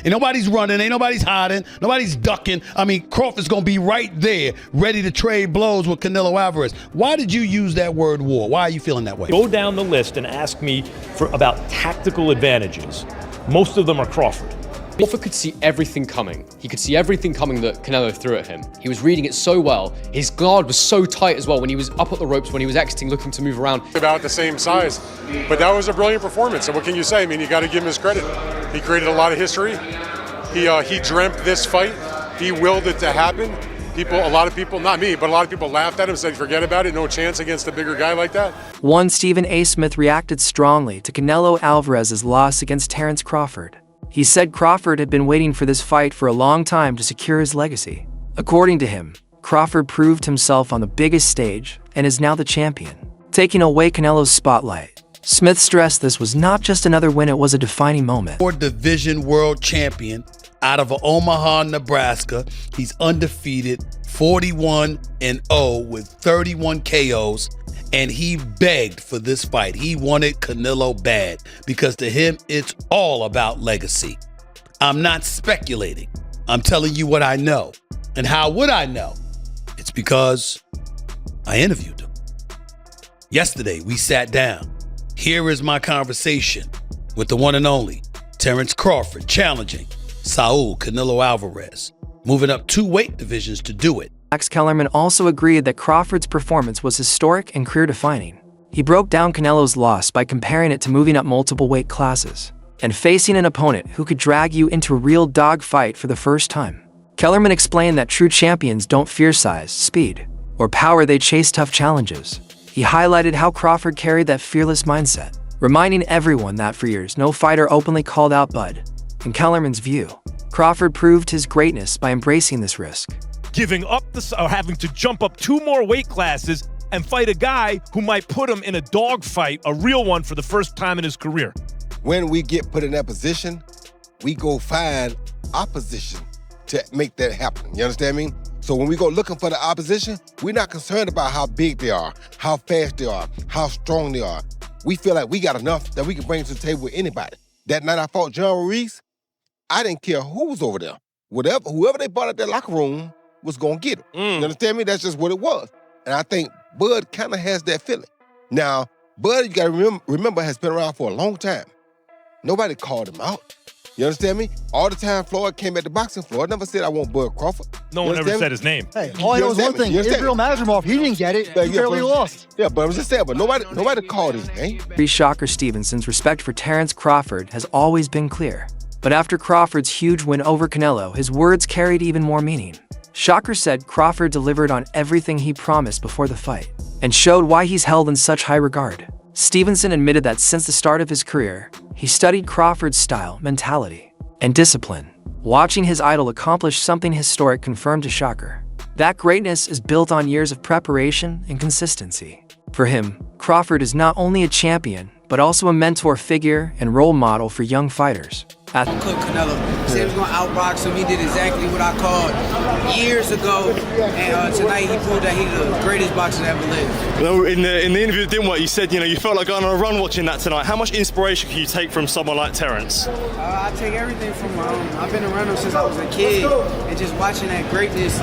Ain't nobody's running, ain't nobody's hiding, nobody's ducking. I mean, Crawford's going to be right there, ready to trade blows with Canelo Alvarez. Why did you use that word war? Why are you feeling that way? Go down the list and ask me about tactical advantages. Most of them are Crawford. Crawford could see everything coming. He could see everything coming that Canelo threw at him. He was reading it so well. His guard was so tight as well when he was up at the ropes, when he was exiting, looking to move around. About the same size, but that was a brilliant performance. And what can you say? I mean, you got to give him his credit. He created a lot of history. He dreamt this fight. He willed it to happen. A lot of people, not me, but a lot of people laughed at him, said forget about it, no chance against a bigger guy like that. One Stephen A. Smith reacted strongly to Canelo Alvarez's loss against Terence Crawford. He said Crawford had been waiting for this fight for a long time to secure his legacy. According to him, Crawford proved himself on the biggest stage and is now the champion, taking away Canelo's spotlight. Smith stressed this was not just another win, it was a defining moment. Division world champion out of Omaha, Nebraska. He's undefeated, 41-0 with 31 KOs. And he begged for this fight. He wanted Canelo bad because to him, it's all about legacy. I'm not speculating. I'm telling you what I know. And how would I know? It's because I interviewed him. Yesterday, we sat down. Here is my conversation with the one and only Terence Crawford challenging Saul Canelo Alvarez, moving up 2 weight divisions to do it. Max Kellerman also agreed that Crawford's performance was historic and career-defining. He broke down Canelo's loss by comparing it to moving up multiple weight classes and facing an opponent who could drag you into a real dogfight for the first time. Kellerman explained that true champions don't fear size, speed, or power, they chase tough challenges. He highlighted how Crawford carried that fearless mindset, reminding everyone that for years, no fighter openly called out Bud. In Kellerman's view, Crawford proved his greatness by embracing this risk. Giving up or having to jump up 2 more weight classes and fight a guy who might put him in a dogfight, a real one, for the first time in his career. When we get put in that position, we go find opposition to make that happen. You understand me? So when we go looking for the opposition, we're not concerned about how big they are, how fast they are, how strong they are. We feel like we got enough that we can bring to the table with anybody. That night I fought John Ruiz, I didn't care who was over there. Whoever they brought out that locker room was going to get it. You understand me? That's just what it was. And I think Bud kind of has that feeling. Now, Bud, you got to remember, has been around for a long time. Nobody called him out. You understand me? All the time Floyd came at the boxing floor, never said, I want Bud Crawford. No one ever said his name. Hey, all I know is one thing. Israel Mazrimov, he didn't get it. He barely lost. Yeah, but I was just saying, but nobody called his name. Shocker Stevenson's respect for Terence Crawford has always been clear. But after Crawford's huge win over Canelo, his words carried even more meaning. Shocker said Crawford delivered on everything he promised before the fight and showed why he's held in such high regard. Stevenson admitted that since the start of his career, he studied Crawford's style, mentality, and discipline. Watching his idol accomplish something historic confirmed to Shocker that greatness is built on years of preparation and consistency. For him, Crawford is not only a champion, but also a mentor figure and role model for young fighters. Uncut Canelo. He said he was going to outbox him. He did exactly what I called years ago. And tonight he proved that he's the greatest boxer to ever live. Well, in the interview that didn't work, you said, you felt like going on a run watching that tonight. How much inspiration can you take from someone like Terence? I take everything from I've been around him since I was a kid. And just watching that greatness.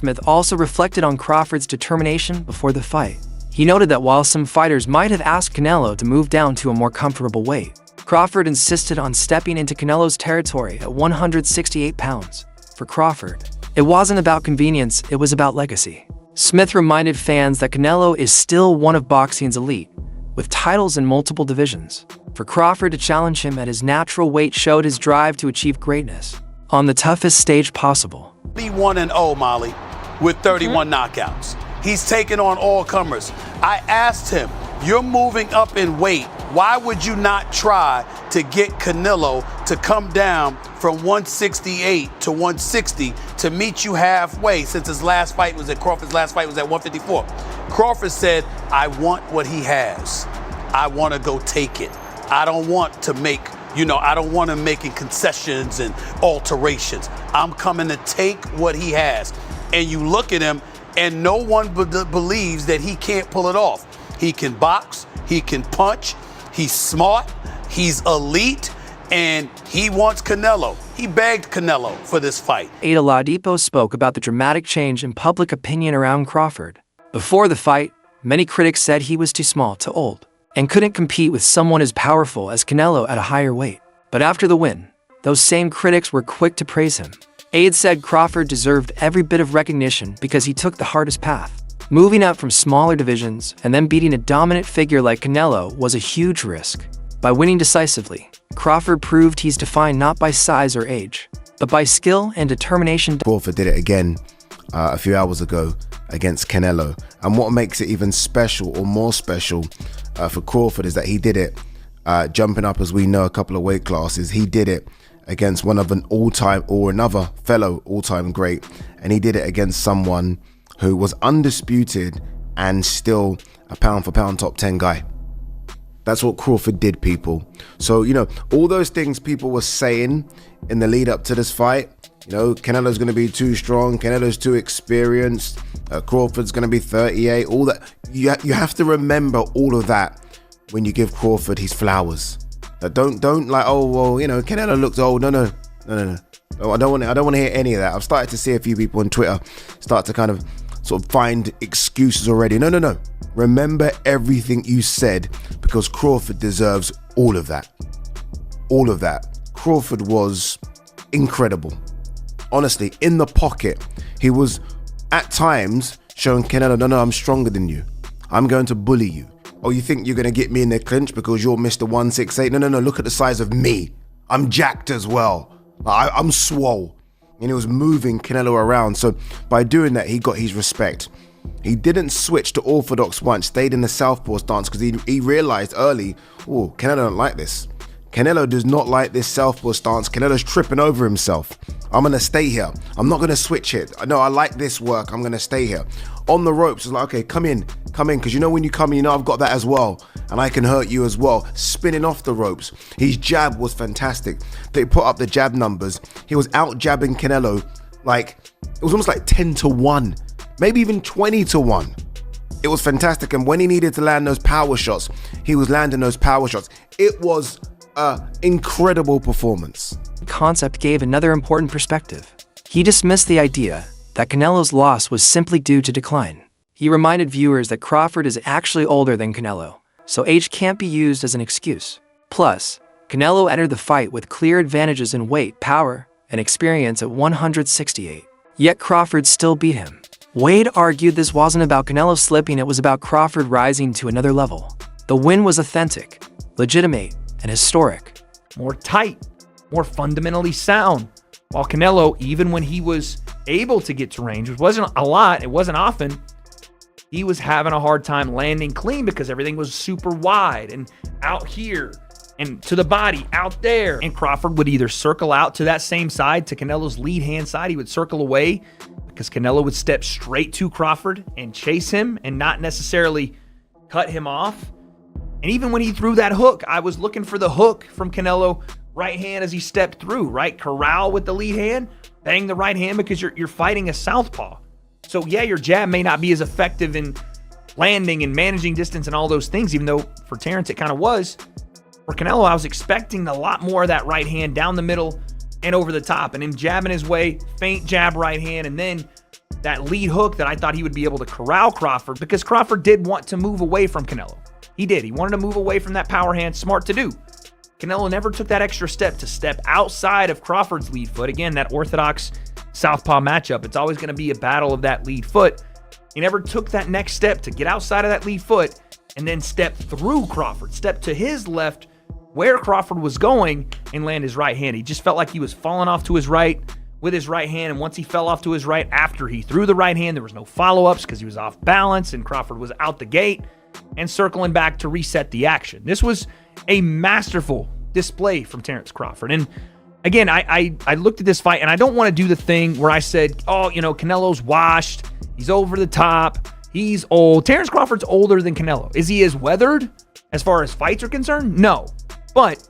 Smith also reflected on Crawford's determination before the fight. He noted that while some fighters might have asked Canelo to move down to a more comfortable weight, Crawford insisted on stepping into Canelo's territory at 168 pounds. For Crawford, it wasn't about convenience, it was about legacy. Smith reminded fans that Canelo is still one of boxing's elite, with titles in multiple divisions. For Crawford to challenge him at his natural weight showed his drive to achieve greatness on the toughest stage possible. 31-0, Molly, with 31 knockouts. He's taken on all comers. I asked him, you're moving up in weight. Why would you not try to get Canelo to come down from 168 to 160 to meet you halfway, since his last fight was Crawford's last fight was at 154? Crawford said, I want what he has. I want to go take it. I don't want to make, I don't want him making concessions and alterations. I'm coming to take what he has. And you look at him, and no one believes that he can't pull it off. He can box, he can punch, he's smart, he's elite, and he wants Canelo. He begged Canelo for this fight. Oladipo spoke about the dramatic change in public opinion around Crawford. Before the fight, many critics said he was too small, too old, and couldn't compete with someone as powerful as Canelo at a higher weight. But after the win, those same critics were quick to praise him. Aide said Crawford deserved every bit of recognition because he took the hardest path. Moving up from smaller divisions and then beating a dominant figure like Canelo was a huge risk. By winning decisively, Crawford proved he's defined not by size or age, but by skill and determination. Crawford did it again a few hours ago against Canelo. And what makes it even special or more special for Crawford is that he did it jumping up, as we know, a couple of weight classes. He did it against one of an all-time or another fellow all-time great, and he did it against someone who was undisputed and still a pound-for-pound top 10 guy. That's what Crawford did, people. So, you know, all those things people were saying in the lead up to this fight, you know, Canelo's going to be too strong, Canelo's too experienced, Crawford's going to be 38, all that. You have to remember all of that when you give Crawford his flowers. Don't like, oh, well, you know, Canelo looks old. No. I don't want to hear any of that. I've started to see a few people on Twitter start to kind of sort of find excuses already. No. Remember everything you said, because Crawford deserves all of that. All of that. Crawford was incredible. Honestly, in the pocket, he was at times showing Canelo, no, I'm stronger than you. I'm going to bully you. Oh, you think you're going to get me in the clinch because you're Mr. 168? No, look at the size of me. I'm jacked as well. I'm swole. And he was moving Canelo around. So by doing that, he got his respect. He didn't switch to orthodox once, stayed in the southpaw stance because he realized early, oh, Canelo don't like this. Canelo does not like this southpaw stance. Canelo's tripping over himself. I'm going to stay here. I'm not going to switch it. No, I like this work. I'm going to stay here. On the ropes, it's like, okay, come in. Because you know when you come in, you know I've got that as well. And I can hurt you as well. Spinning off the ropes. His jab was fantastic. They put up the jab numbers. He was out jabbing Canelo like, it was almost like 10-1. Maybe even 20-1. It was fantastic. And when he needed to land those power shots, he was landing those power shots. It was an incredible performance. Concept gave another important perspective. He dismissed the idea that Canelo's loss was simply due to decline. He reminded viewers that Crawford is actually older than Canelo, so age can't be used as an excuse. Plus, Canelo entered the fight with clear advantages in weight, power, and experience at 168. Yet Crawford still beat him. Wade argued this wasn't about Canelo slipping, it was about Crawford rising to another level. The win was authentic, legitimate, and historic. More tight, more fundamentally sound. While Canelo, even when he was able to get to range, which wasn't a lot, it wasn't often, he was having a hard time landing clean because everything was super wide and out here and to the body out there. And Crawford would either circle out to that same side, to Canelo's lead hand side. He would circle away because Canelo would step straight to Crawford and chase him and not necessarily cut him off. And even when he threw that hook, I was looking for the hook from Canelo, right hand as he stepped through, right? Corral with the lead hand, bang the right hand because you're fighting a southpaw. So yeah, your jab may not be as effective in landing and managing distance and all those things, even though for Terence it kind of was. For Canelo, I was expecting a lot more of that right hand down the middle and over the top, and him jabbing his way, feint jab right hand, and then that lead hook that I thought he would be able to corral Crawford, because Crawford did want to move away from Canelo. He did. He wanted to move away from that power hand. Smart to do. Canelo never took that extra step to step outside of Crawford's lead foot. Again, that orthodox southpaw matchup, it's always going to be a battle of that lead foot. He never took that next step to get outside of that lead foot and then step through Crawford, step to his left where Crawford was going and land his right hand. He just felt like he was falling off to his right with his right hand, and once he fell off to his right after he threw the right hand, there was no follow-ups because he was off balance and Crawford was out the gate and circling back to reset the action. This was a masterful display from Terence Crawford. And again, I looked at this fight, and I don't want to do the thing where I said, oh, you know, Canelo's washed, he's over the top, he's old. Terence Crawford's older than Canelo. Is he as weathered as far as fights are concerned? No. But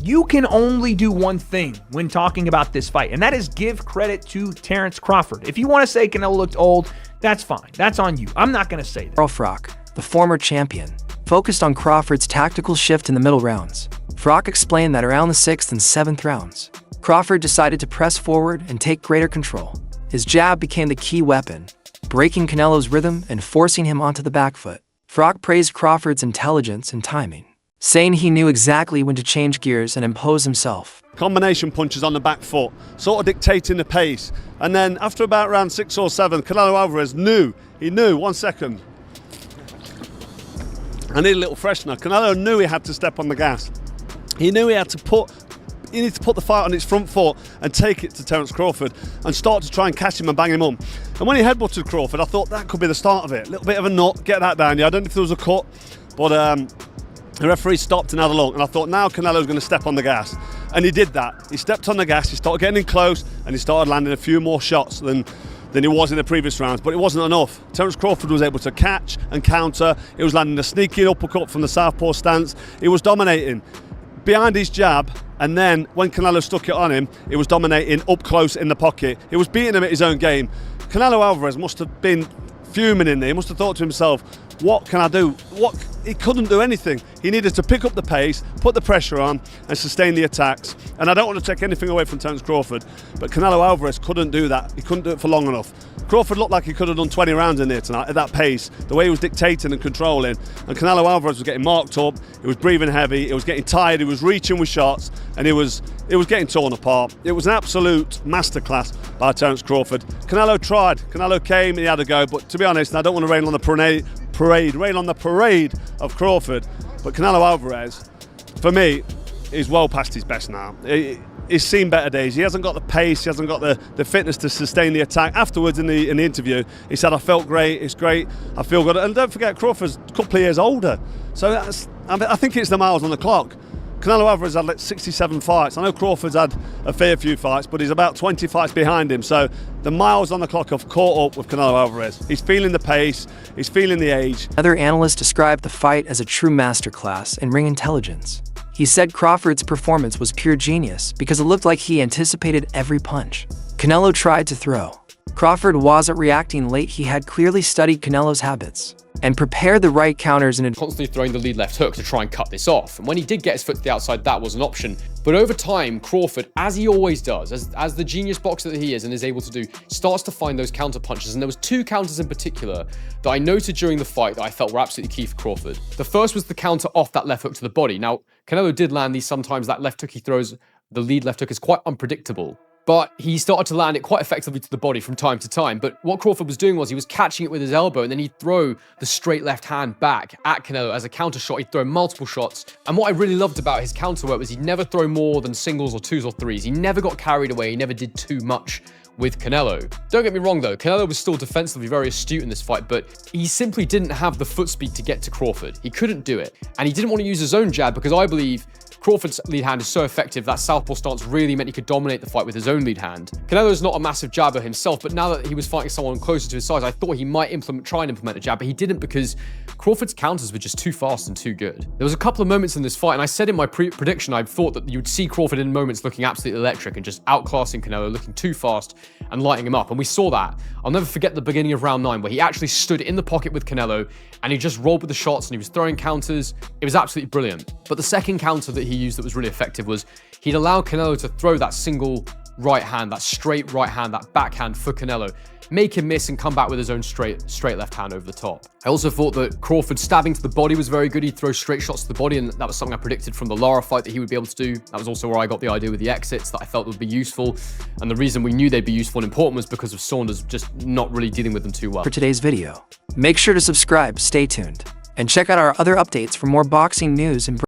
you can only do one thing when talking about this fight, and that is give credit to Terence Crawford. If you want to say Canelo looked old, that's fine. That's on you. I'm not going to say that. Carl Froch, the former champion, focused on Crawford's tactical shift in the middle rounds. Froch explained that around the 6th and 7th rounds, Crawford decided to press forward and take greater control. His jab became the key weapon, breaking Canelo's rhythm and forcing him onto the back foot. Froch praised Crawford's intelligence and timing, saying he knew exactly when to change gears and impose himself. Combination punches on the back foot, sort of dictating the pace. And then after about round 6 or 7, Canelo Alvarez knew, 1 second. I need a little freshener. Canelo knew he had to step on the gas. He knew he needed to put the fight on its front foot and take it to Terence Crawford and start to try and catch him and bang him on. And when he headbutted Crawford, I thought that could be the start of it. A little bit of a nut, get that down. Yeah, I don't know if there was a cut, but the referee stopped and had a look, and I thought now Canelo's going to step on the gas. And he did that. He stepped on the gas, he started getting in close, and he started landing a few more shots than he was in the previous rounds, but it wasn't enough. Terence Crawford was able to catch and counter. He was landing a sneaky uppercut from the southpaw stance. He was dominating behind his jab, and then when Canelo stuck it on him, he was dominating up close in the pocket. He was beating him at his own game. Canelo Alvarez must have been fuming in there. He must have thought to himself, what can I do? He couldn't do anything. He needed to pick up the pace, put the pressure on, and sustain the attacks. And I don't want to take anything away from Terence Crawford, but Canelo Alvarez couldn't do that. He couldn't do it for long enough. Crawford looked like he could have done 20 rounds in there tonight at that pace, the way he was dictating and controlling. And Canelo Alvarez was getting marked up, he was breathing heavy, he was getting tired, he was reaching with shots, and he was getting torn apart. It was an absolute masterclass by Terence Crawford. Canelo tried, Canelo came and he had a go, but to be honest, I don't want to rain on the parade of Crawford, but Canelo Alvarez, for me, is well past his best now. He's seen better days. He hasn't got the pace, he hasn't got the fitness to sustain the attack. Afterwards in the interview, he said, I felt great, it's great, I feel good. And don't forget, Crawford's a couple of years older. So I think it's the miles on the clock. Canelo Alvarez had like 67 fights. I know Crawford's had a fair few fights, but he's about 20 fights behind him. So the miles on the clock have caught up with Canelo Alvarez. He's feeling the pace, he's feeling the age. Other analysts described the fight as a true masterclass in ring intelligence. He said Crawford's performance was pure genius because it looked like he anticipated every punch Canelo tried to throw. Crawford wasn't reacting late. He had clearly studied Canelo's habits and prepared the right counters and constantly throwing the lead left hook to try and cut this off. And when he did get his foot to the outside, that was an option. But over time, Crawford, as he always does, as the genius boxer that he is and is able to do, starts to find those counter punches. And there was 2 counters in particular that I noted during the fight that I felt were absolutely key for Crawford. The first was the counter off that left hook to the body. Now, Canelo did land these sometimes. That left hook he throws, the lead left hook, is quite unpredictable. But he started to land it quite effectively to the body from time to time. But what Crawford was doing was he was catching it with his elbow, and then he'd throw the straight left hand back at Canelo as a counter shot. He'd throw multiple shots. And what I really loved about his counter work was he'd never throw more than singles or twos or threes. He never got carried away. He never did too much with Canelo. Don't get me wrong though, Canelo was still defensively very astute in this fight, but he simply didn't have the foot speed to get to Crawford. He couldn't do it. And he didn't want to use his own jab because I believe Crawford's lead hand is so effective that southpaw stance really meant he could dominate the fight with his own lead hand. Canelo's not a massive jabber himself, but now that he was fighting someone closer to his size, I thought he might try and implement a jab, but he didn't because Crawford's counters were just too fast and too good. There was a couple of moments in this fight, and I said in my prediction, I thought that you'd see Crawford in moments looking absolutely electric and just outclassing Canelo, looking too fast and lighting him up. And we saw that. I'll never forget the beginning of round 9 where he actually stood in the pocket with Canelo and he just rolled with the shots and he was throwing counters. It was absolutely brilliant. But the second counter that he used that was really effective was he'd allow Canelo to throw that single right hand, that straight right hand, that backhand for Canelo, make him miss and come back with his own straight left hand over the top. I also thought that Crawford stabbing to the body was very good. He'd throw straight shots to the body, and that was something I predicted from the Lara fight that he would be able to do. That was also where I got the idea with the exits that I felt would be useful. And the reason we knew they'd be useful and important was because of Saunders just not really dealing with them too well. For today's video, make sure to subscribe, stay tuned, and check out our other updates for more boxing news and